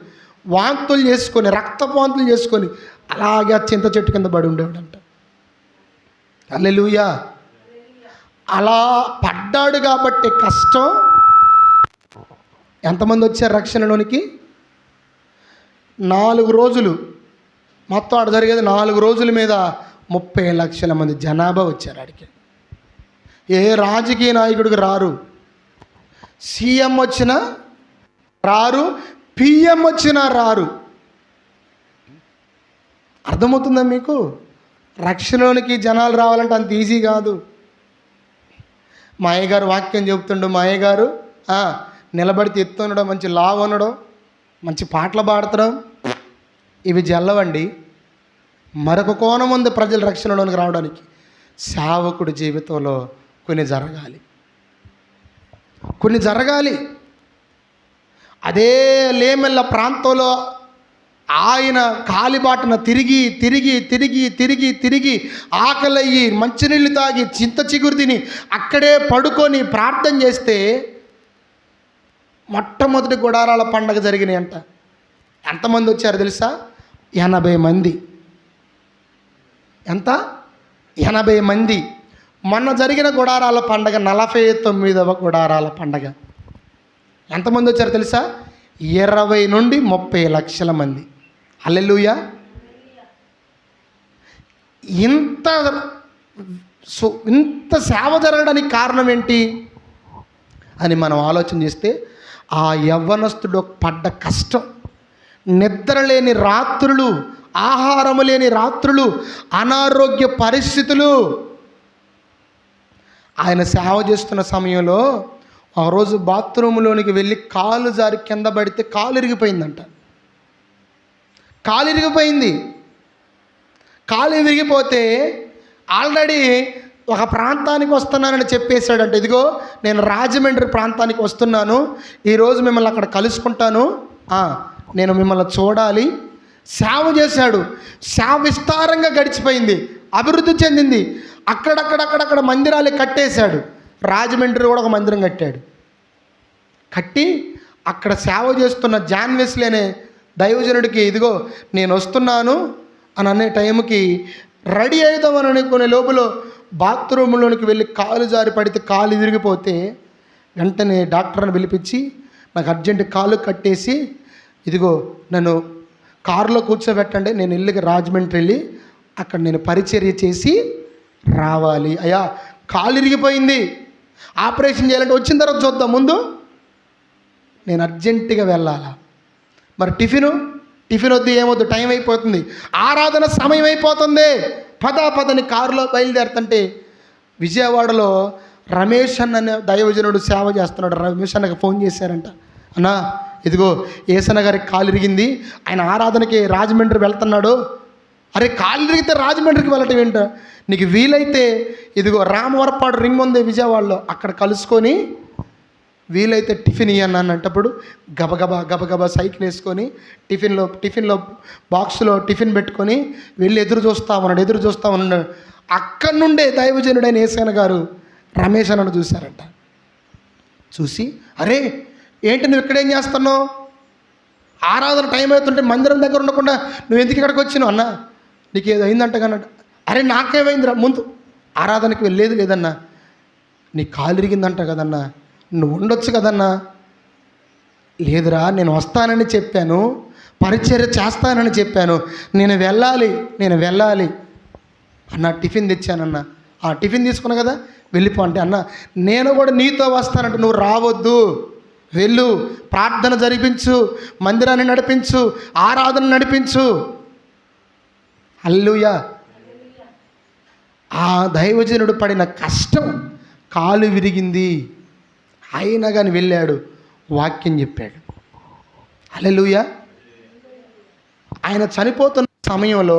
వాంతులు చేసుకొని, రక్తపాంతులు చేసుకొని అలాగే ఆ చింత చెట్టు కింద పడి ఉండేవాడంట. హల్లెలూయా. అలా పడ్డాడు కాబట్టి కష్టం. ఎంతమంది వచ్చారు రక్షణలోనికి? 4 రోజులు మొత్తం ఆడ జరిగేది. 4 రోజుల మీద 30 లక్షల మంది జనాభా వచ్చారు ఆడికి. ఏ రాజకీయ నాయకుడికి రారు. సీఎం వచ్చినా రారు, పిఎం వచ్చినా రారు. అర్థమవుతుందా మీకు? రక్షణలోనికి జనాలు రావాలంటే అంత ఈజీ కాదు. మా అయ్యగారు వాక్యం చెబుతుండు. మా అయ్యగారు నిలబడితే ఎత్తు ఉండడం, మంచి లావు ఉండడం, మంచి పాటలు పాడతాం, ఇవి జల్లవండి. మరొక కోణం ఉంది ప్రజలు రక్షణలోనికి రావడానికి. సేవకుడి జీవితంలో కొన్ని జరగాలి. అదే లేమెల్ల ప్రాంతంలో ఆయన కాలిబాటన తిరిగి తిరిగి తిరిగి తిరిగి తిరిగి ఆకలయ్యి మంచినీళ్ళు తాగి చింత చిగురు తిని అక్కడే పడుకొని ప్రార్థన చేస్తే మొట్టమొదటి గుడారాల పండగ జరిగినాయి అంట. ఎంతమంది వచ్చారు తెలుసా? 80 మంది. ఎంత? 80 మంది. మొన్న జరిగిన గుడారాల పండగ 49వ గుడారాల పండగ. ఎంతమంది వచ్చారు తెలుసా? 20 నుండి 30 లక్షల మంది. హల్లెలూయా. ఇంత సేవ జరగడానికి కారణం ఏంటి అని మనం ఆలోచన చేస్తే, ఆ యవ్వనస్తుడు పడ్డ కష్టం, నిద్ర లేని రాత్రులు, ఆహారము లేని రాత్రులు, అనారోగ్య పరిస్థితులు. ఆయన సేవ చేస్తున్న సమయంలో ఆ రోజు బాత్రూంలోనికి వెళ్ళి కాలు జారి కింద పడితే కాలు ఇరిగిపోయిందంట. కాలు ఇరిగిపోయింది. కాలు విరిగిపోతే ఆల్రెడీ ఒక ప్రాంతానికి వస్తున్నానని చెప్పేశాడంట. ఇదిగో నేను రాజమండ్రి ప్రాంతానికి వస్తున్నాను, ఈరోజు మిమ్మల్ని అక్కడ కలుసుకుంటాను, నేను మిమ్మల్ని చూడాలి. సేవ చేశాడు. సేవ విస్తారంగా గడిచిపోయింది, అభివృద్ధి చెందింది. అక్కడక్కడ మందిరాలు కట్టేశాడు. రాజమండ్రి కూడా ఒక మందిరం కట్టాడు. కట్టి అక్కడ సేవ చేస్తున్న జాన్ వెస్లీ అనే దైవజనుడికి, ఇదిగో నేను వస్తున్నాను అని అనే టైంకి రెడీ అవుదామని అనుకునే లోపల బాత్రూంలోనికి వెళ్ళి కాలు జారి పడితే కాలు విరిగిపోతే వెంటనే డాక్టర్ని పిలిపించి, నాకు అర్జెంట్ కాలు కట్టేసి ఇదిగో నన్ను కారులో కూర్చోబెట్టండి, నేను వెళ్ళి రాజమండ్రి వెళ్ళి అక్కడ నేను పరిచర్య చేసి రావాలి. అయ్యా కాలు ఇరిగిపోయింది, ఆపరేషన్ చేయాలంటే వచ్చిన తర్వాత చూద్దాం, ముందు నేను అర్జెంటుగా వెళ్ళాలా. మరి టిఫిన్ వద్దు, ఏమొద్దు, టైం అయిపోతుంది, ఆరాధన సమయం అయిపోతుంది, పదని కారులో బయలుదేరుతుంటే విజయవాడలో రమేష్ అనే దైవజనుడు సేవ చేస్తున్నాడు. రమేష్ అన్నకి ఫోన్ చేశారంట, అన్నా ఇదిగో ఏసన్న గారికి కాలు ఇరిగింది, ఆయన ఆరాధనకి రాజమండ్రి వెళ్తున్నాడు. అరే కాలు ఇరిగితే రాజమండ్రికి వెళ్ళటం ఏంట, నీకు వీలైతే ఇదిగో రామవరపాడు రింగ్ ఉంది విజయవాడలో, అక్కడ కలుసుకొని వీలైతే టిఫిన్ ఇవ్వను అన్నప్పుడు గబగబా సైకిల్ వేసుకొని టిఫిన్లో బాక్స్లో టిఫిన్ పెట్టుకొని వెళ్ళి ఎదురు చూస్తా ఉన్నాడు. అక్కడి నుండే దైవజనుడైన యేసయ్య గారు రమేష్ అన్నను చూశారంట. చూసి, అరే ఏంటి నువ్వు ఇక్కడేం చేస్తున్నావు, ఆరాధన టైం అవుతుంటే మందిరం దగ్గర ఉండకుండా నువ్వు ఎందుకు ఇక్కడికి వచ్చినావు అన్నా, నీకు ఏదో అయిందంట కన్నట్టు. అరే నాకేమైందిరా, ముందు ఆరాధనకి వెళ్ళేది లేదన్నా, నీ కాలు ఇరిగిందంట కదన్నా, నువ్వు ఉండొచ్చు కదన్నా. లేదురా నేను వస్తానని చెప్పాను, పరిచర్య చేస్తానని చెప్పాను, నేను వెళ్ళాలి అన్న. టిఫిన్ తెచ్చానన్నా, ఆ టిఫిన్ తీసుకున్నా కదా వెళ్ళిపో అంటే, అన్న నేను కూడా నీతో వస్తానంటే నువ్వు రావద్దు, వెళ్ళు, ప్రార్థన జరిపించు, మందిరాన్ని నడిపించు, ఆరాధన నడిపించు. హల్లెలూయా. ఆ దైవజనుడు పడిన కష్టం, కాలు విరిగింది, అయినా కానీ వెళ్ళాడు, వాక్యం చెప్పాడు. హల్లెలూయా. ఆయన చనిపోతున్న సమయంలో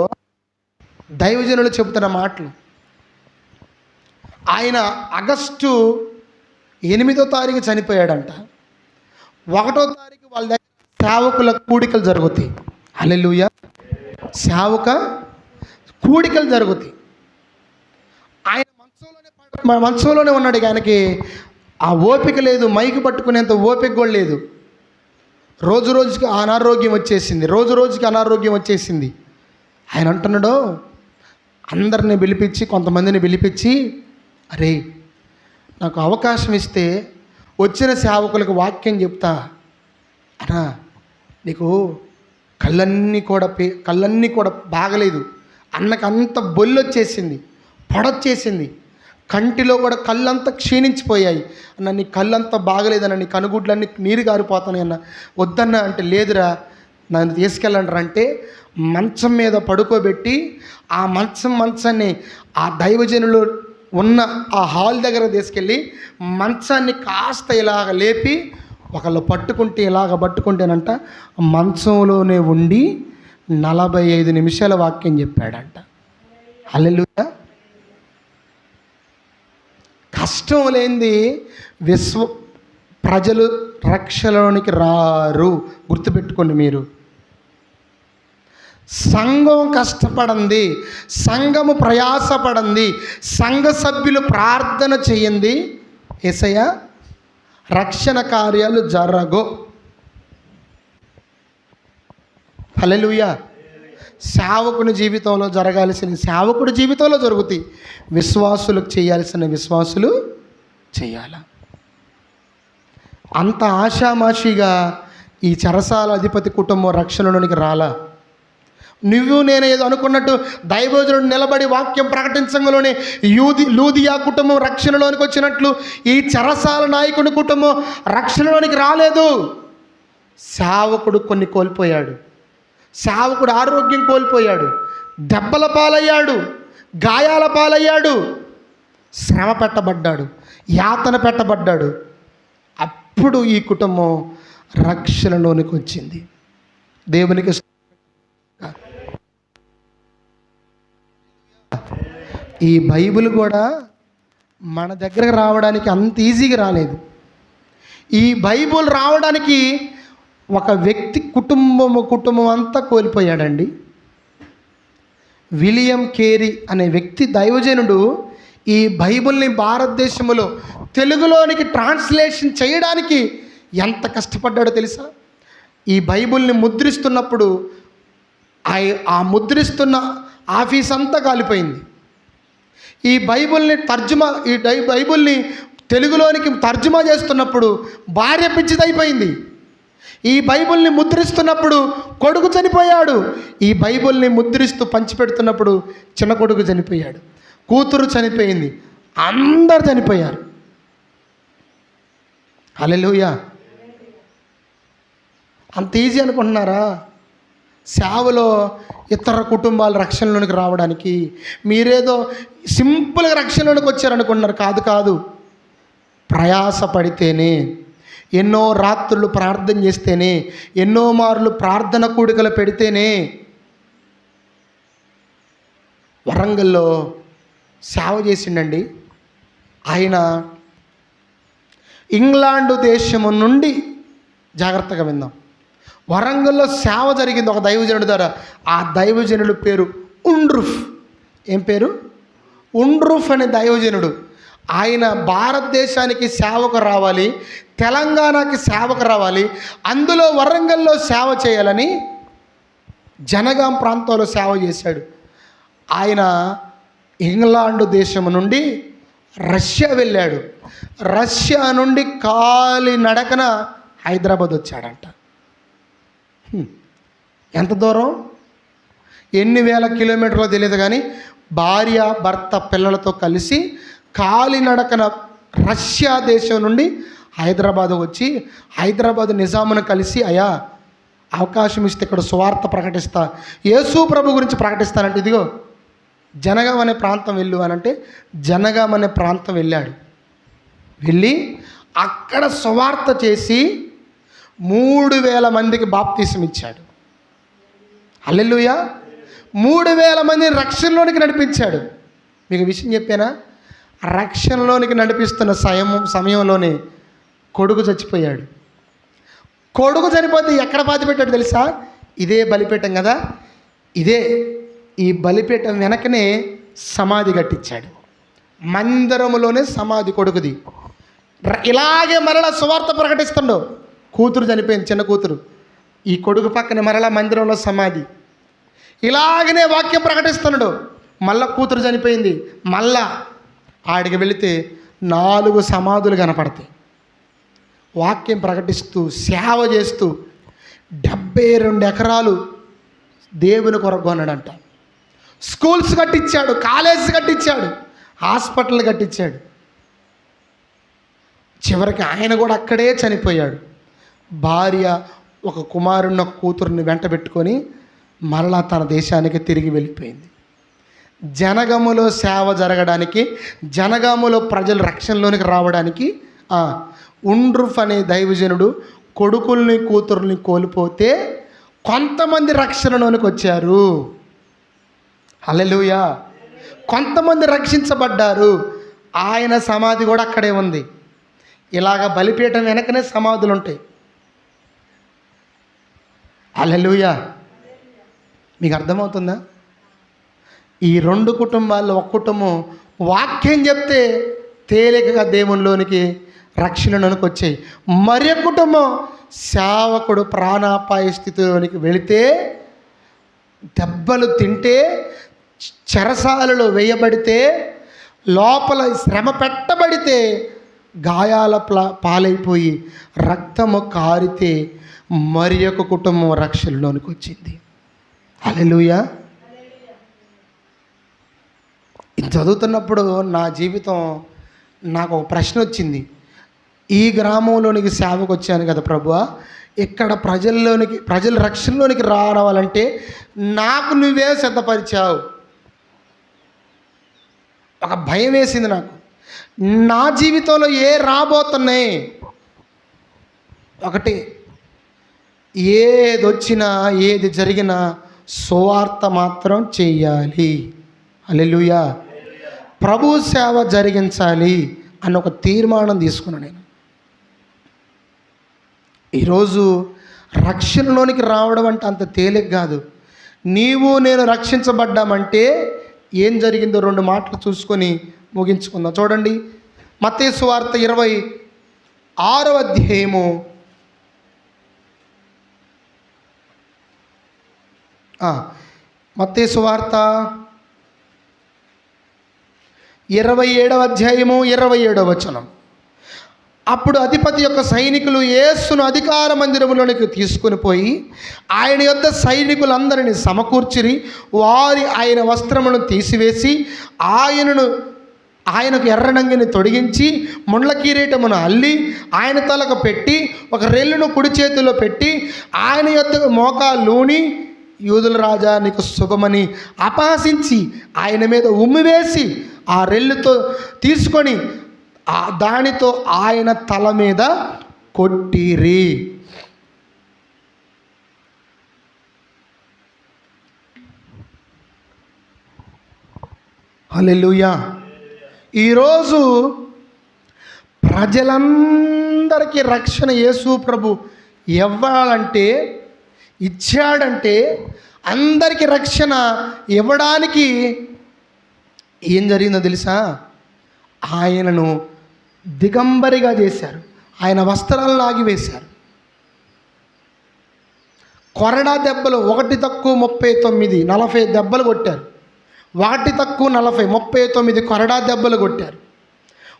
దైవజనులు చెబుతున్న మాటలు, ఆయన ఆగస్టు 8వ తారీఖు చనిపోయాడంట. 1వ తారీఖు వాళ్ళ దగ్గర సేవకుల కూడికలు జరుగుతాయి. హల్లెలూయా. సేవక కూడికలు జరుగుతాయి. ఆయన మంచంలోనే ఉన్నాడు. ఆయనకి ఆ ఓపిక లేదు, మైకు పట్టుకునేంత ఓపిక కూడా లేదు. రోజు రోజుకి అనారోగ్యం వచ్చేసింది. ఆయన అంటున్నాడు, అందరిని పిలిపించి, కొంతమందిని పిలిపించి, అరే నాకు అవకాశం ఇస్తే వచ్చిన సేవకులకు వాక్యం చెప్తా అన్నా, నీకు కళ్ళన్నీ కూడా బాగలేదు, అన్నకు అంత బొల్లొచ్చేసింది, పొడొచ్చేసింది, కంటిలో కూడా కళ్ళంతా క్షీణించిపోయాయి అన్న, నీ కళ్ళంతా బాగలేదన్న, నీ కనుగుడ్లన్నీ నీరు గారిపోతాయి అన్న. వద్దన్నా అంటే, లేదురా నన్ను తీసుకెళ్ళండి అంటే మంచం మీద పడుకోబెట్టి ఆ మంచాన్ని ఆ దైవజనులు ఉన్న ఆ హాల్ దగ్గర తీసుకెళ్ళి మంచాన్ని కాస్త ఇలాగ లేపి ఒకళ్ళు పట్టుకుంటేనంట మంచంలోనే ఉండి 45 నిమిషాల వాక్యం చెప్పాడంట. హల్లెలూయా. కష్టం లేనిది ప్రజలు రక్షణలోనికి రారు, గుర్తుపెట్టుకోండి. మీరు సంఘం కష్టపడింది, సంఘము ప్రయాసపడింది, సంఘ సభ్యులు ప్రార్థన చేయండి, యేసయ్య రక్షణ కార్యాలు జరగో. హల్లెలూయా. సేవకుని జీవితంలో జరగాల్సిన సేవకుడి జీవితంలో జరుగుతాయి, విశ్వాసులకు చేయాల్సిన విశ్వాసులు చేయాల. అంత ఆషామాషిగా ఈ చెరసాల అధిపతి కుటుంబం రక్షణలోనికి రాలా. నువ్వు నేను ఏదో అనుకున్నట్టు దైవజనుడు నిలబడి వాక్యం ప్రకటించంలోనే లూదియా కుటుంబం రక్షణలోనికి వచ్చినట్లు ఈ చెరసాల నాయకుడి కుటుంబం రక్షణలోనికి రాలేదు. సేవకుడు కొన్ని కోల్పోయాడు, సేవకుడు ఆరోగ్యం కోల్పోయాడు, దెబ్బల పాలయ్యాడు, గాయాల పాలయ్యాడు, శ్రమ పెట్టబడ్డాడు, యాతన పెట్టబడ్డాడు. అప్పుడు ఈ కుటుంబం రక్షణలోనికి వచ్చింది. దేవునికి ఈ బైబిల్ కూడా మన దగ్గరకు రావడానికి అంత ఈజీగా రాలేదు. ఈ బైబిల్ రావడానికి ఒక వ్యక్తి కుటుంబం అంతా కోల్పోయాడండి. విలియం కేరీ అనే వ్యక్తి దైవజనుడు ఈ బైబిల్ని భారతదేశంలో తెలుగులోనికి ట్రాన్స్లేషన్ చేయడానికి ఎంత కష్టపడ్డాడో తెలుసా? ఈ బైబిల్ని ముద్రిస్తున్నప్పుడు ఆ ముద్రిస్తున్న ఆఫీస్ అంతా కాలిపోయింది. ఈ బైబిల్ని బైబిల్ని తెలుగులోనికి తర్జుమా చేస్తున్నప్పుడు భార్య పిచ్చిదైపోయింది. ఈ బైబిల్ని ముద్రిస్తున్నప్పుడు కొడుకు చనిపోయాడు. ఈ బైబిల్ని ముద్రిస్తూ పంచిపెడుతున్నప్పుడు చిన్న కొడుకు చనిపోయాడు, కూతురు చనిపోయింది, అందరు చనిపోయారు. హల్లెలూయా. అంత ఈజీ అనుకుంటున్నారా? సేవలో ఇతర కుటుంబాల రక్షణలోనికి రావడానికి మీరేదో సింపుల్గా రక్షణలోనికి వచ్చారనుకుంటున్నారు. కాదు. ప్రయాసపడితేనే, ఎన్నో రాత్రులు ప్రార్థన చేస్తేనే, ఎన్నో మార్లు ప్రార్థన కూడికలు పెడితేనే. వరంగల్లో సేవ చేసిండండి ఆయన. ఇంగ్లాండు దేశము నుండి, జాగ్రత్తగా విందాం, వరంగల్లో సేవ జరిగింది ఒక దైవజనుడి ద్వారా. ఆ దైవజనుడి పేరు ఉండ్రూఫ్. ఏం పేరు? ఉండ్రూఫ్ అనే దైవజనుడు. ఆయన భారతదేశానికి సేవకు రావాలి, తెలంగాణకి సేవకు రావాలి, అందులో వరంగల్లో సేవ చేయాలని జనగాం ప్రాంతంలో సేవ చేశాడు. ఆయన ఇంగ్లాండు దేశం నుండి రష్యా వెళ్ళాడు. రష్యా నుండి కాలినడకన హైదరాబాద్ వచ్చాడంట. ఎంత దూరం, ఎన్ని వేల కిలోమీటర్లో తెలియదు కానీ భార్య భర్త పిల్లలతో కలిసి కాలినడకన రష్యా దేశం నుండి హైదరాబాద్ వచ్చి, హైదరాబాద్ నిజామును కలిసి, అయ్యా అవకాశం ఇస్తే ఇక్కడ సువార్త ప్రకటిస్తా, యేసు ప్రభు గురించి ప్రకటిస్తానంటే, ఇదిగో జనగాం అనే ప్రాంతం వెళ్ళు అనంటే జనగాం అనే ప్రాంతం వెళ్ళాడు. వెళ్ళి అక్కడ సువార్త చేసి 3,000 మందికి బాప్తీసం ఇచ్చాడు. హల్లెలూయా. 3,000 మందిని రక్షణలోనికి నడిపించాడు. మీకు విషయం చెప్పానా? రక్షణలోనికి నడిపిస్తున్న సమయంలోనే కొడుకు చచ్చిపోయాడు. కొడుకు చనిపోతే ఎక్కడ పాతి పెట్టాడు తెలుసా? ఇదే బలిపీఠం కదా, ఈ బలిపీఠం వెనకనే సమాధి కట్టించాడు. మందిరములోనే సమాధి కొడుకుది. ఇలాగే మరలా సువార్త ప్రకటిస్తుండో, కూతురు చనిపోయింది, చిన్న కూతురు. ఈ కొడుకు పక్కనే మరలా మందిరంలో సమాధి. ఇలాగనే వాక్యం ప్రకటిస్తున్నాడు. మళ్ళా కూతురు చనిపోయింది, మళ్ళా ఆడికి వెళితే 4 సమాధులు కనపడతాయి. వాక్యం ప్రకటిస్తూ సేవ చేస్తూ 72 ఎకరాలు దేవుని కొరకు కొన్నాడంట. స్కూల్స్ కట్టించాడు, కాలేజ్ కట్టించాడు, హాస్పిటల్ కట్టించాడు. చివరికి ఆయన కూడా అక్కడే చనిపోయాడు. భార్య ఒక కుమారుని ఒక కూతురుని వెంట పెట్టుకొని మరలా తన దేశానికి తిరిగి వెళ్ళిపోయింది. జనగాములో సేవ జరగడానికి, జనగాములో ప్రజలు రక్షణలోనికి రావడానికి ఉండ్రూఫ్ అనే దైవజనుడు కొడుకుల్ని కూతుర్ని కోల్పోతే కొంతమంది రక్షణలోనికి వచ్చారు. హల్లెలూయా. కొంతమంది రక్షించబడ్డారు. ఆయన సమాధి కూడా అక్కడే ఉంది. ఇలాగ బలిపీఠం వెనకనే సమాధులు ఉంటాయి. హల్లెలూయా. మీకు అర్థమవుతుందా? ఈ రెండు కుటుంబాల్లో ఒక కుటుంబం వాక్యం చెప్తే తేలికగా దేవునిలోనికి రక్షణలోనికి వచ్చాయి. మరి కుటుంబం సేవకుడు ప్రాణాపాయ స్థితిలోనికి వెళితే, దెబ్బలు తింటే, చెరసాలలో వేయబడితే, లోపల శ్రమ పెట్టబడితే, గాయాల పాలైపోయి రక్తము కారితే మరి ఒక కుటుంబం రక్షణలోనికి వచ్చింది. హల్లెలూయా. ఇది చదువుతున్నప్పుడు నా జీవితం నాకు ఒక ప్రశ్న వచ్చింది. ఈ గ్రామంలోనికి సేవకు వచ్చాను కదా ప్రభువా, ఇక్కడ ప్రజల రక్షణలోనికి రావాలంటే నాకు నువ్వే సిద్ధపరిచావు. ఒక భయం వేసింది నాకు. నా జీవితంలో రాబోతున్నాయి? ఒకటి, ఏదొచ్చినా ఏది జరిగినా సువార్త మాత్రం చెయ్యాలి. హల్లెలూయా. ప్రభు సేవ జరిగించాలి అన్న ఒక తీర్మానం తీసుకున్నాను నేను. ఈరోజు రక్షణలోనికి రావడం అంటే అంత తేలిక కాదు. నీవు నేను రక్షించబడ్డామంటే ఏం జరిగిందో 2 మాటలు చూసుకొని ముగించుకుందాం. చూడండి, మత్తయి సువార్త 26వ అధ్యాయము మత్తయి సువార్త 27వ అధ్యాయము 27వ వచనం. అప్పుడు అధిపతి యొక్క సైనికులు యేసును అధికార మందిరములోనికి తీసుకుని పోయి ఆయన యొద్ద సైనికులందరినీ సమకూర్చిరి. ఆయన వస్త్రములను తీసివేసి ఆయనకు ఎర్రనంగిని తొడిగించి ముండ్ల కిరీటమును అల్లి ఆయన తలకు పెట్టి ఒక రెల్లును కుడి చేతిలో పెట్టి ఆయన యొద్దకు మోకాళ్ళూని, యూదుల రాజా నీకు శుభమని అపహసించి ఆయన మీద ఉమ్మివేసి ఆ రెల్లుతో తీసుకొని దానితో ఆయన తల మీద కొట్టిరి. హల్లెలూయా. ఈరోజు ప్రజలందరికీ రక్షణ యేసు ప్రభు ఇచ్చాడంటే అందరికీ రక్షణ ఇవ్వడానికి ఏం జరిగిందో తెలుసా? ఆయనను దిగంబరిగా చేశారు. ఆయన వస్త్రాలు లాగివేశారు. కొరడా దెబ్బలు 1 తక్కువ 39 40 దెబ్బలు కొట్టారు. 1 తక్కువ 40 39 కొరడా దెబ్బలు కొట్టారు.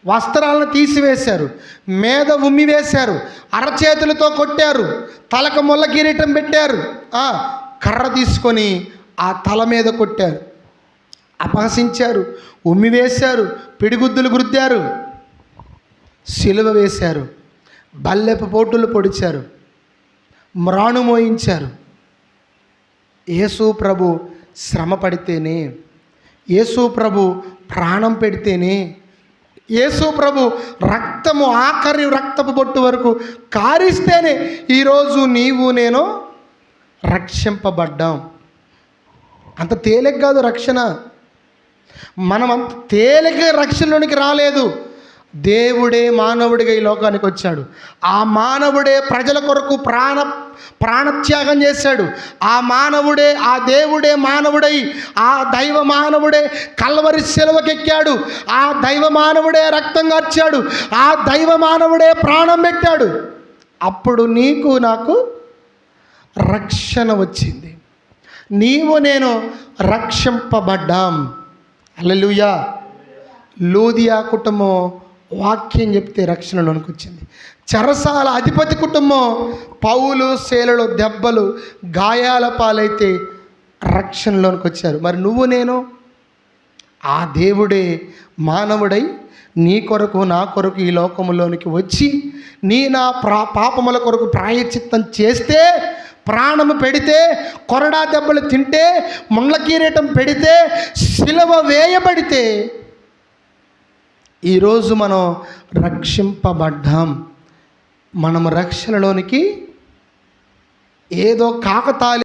వస్త్రాలను తీసివేశారు, మీద ఉమ్మి వేశారు, అరచేతులతో కొట్టారు, తలకు ముళ్ళ కిరీటం పెట్టారు, కర్ర తీసుకొని ఆ తల మీద కొట్టారు, అపహసించారు, ఉమ్మి వేశారు, పిడిగుద్దులు గుద్దారు, సిలువ వేశారు, బల్లెపు పోటులు పొడిచారు, మ్రాను మోయించారు. యేసు ప్రభు శ్రమ పడితేనే, యేసు ప్రభు ప్రాణం పెడితేనే, యేసు ప్రభు రక్తము ఆఖరి రక్తపు బొట్టు వరకు కారిస్తేనే ఈరోజు నీవు నేను రక్షింపబడ్డాం. అంత తేలిక కాదు రక్షణ. మనం అంత తేలిక రక్షణలోనికి రాలేదు. దేవుడే మానవుడిగా ఈ లోకానికి వచ్చాడు. ఆ మానవుడే ప్రజల కొరకు ప్రాణత్యాగం చేశాడు. ఆ దేవుడే మానవుడై, ఆ దైవ మానవుడే కల్వరి శిలువకెక్కాడు. ఆ దైవ మానవుడే రక్తం కార్చాడు. ఆ దైవ మానవుడే ప్రాణం పెట్టాడు. అప్పుడు నీకు నాకు రక్షణ వచ్చింది. నీవు నేను రక్షింపబడ్డాం. హల్లెలూయా. లూదియా కుటుంబం వాక్యం చెప్తే రక్షణలోనికి వచ్చింది. చెరసాల అధిపతి కుటుంబం పౌలు శీలలో దెబ్బలు గాయాల పాలైతే రక్షణలోనికి వచ్చారు. మరి నువ్వు నేను ఆ దేవుడే మానవుడై నీ కొరకు నా కొరకు ఈ లోకములోనికి వచ్చి నా పాపముల కొరకు ప్రాయశ్చిత్తం చేస్తే, ప్రాణము పెడితే, కొరడా దెబ్బలు తింటే, ముండ్ల కిరీటం పెడితే, సిలువ వేయబడితే ఈరోజు మనం రక్షింపబడ్డాం. మనము రక్షణలోనికి ఏదో కాకతాళి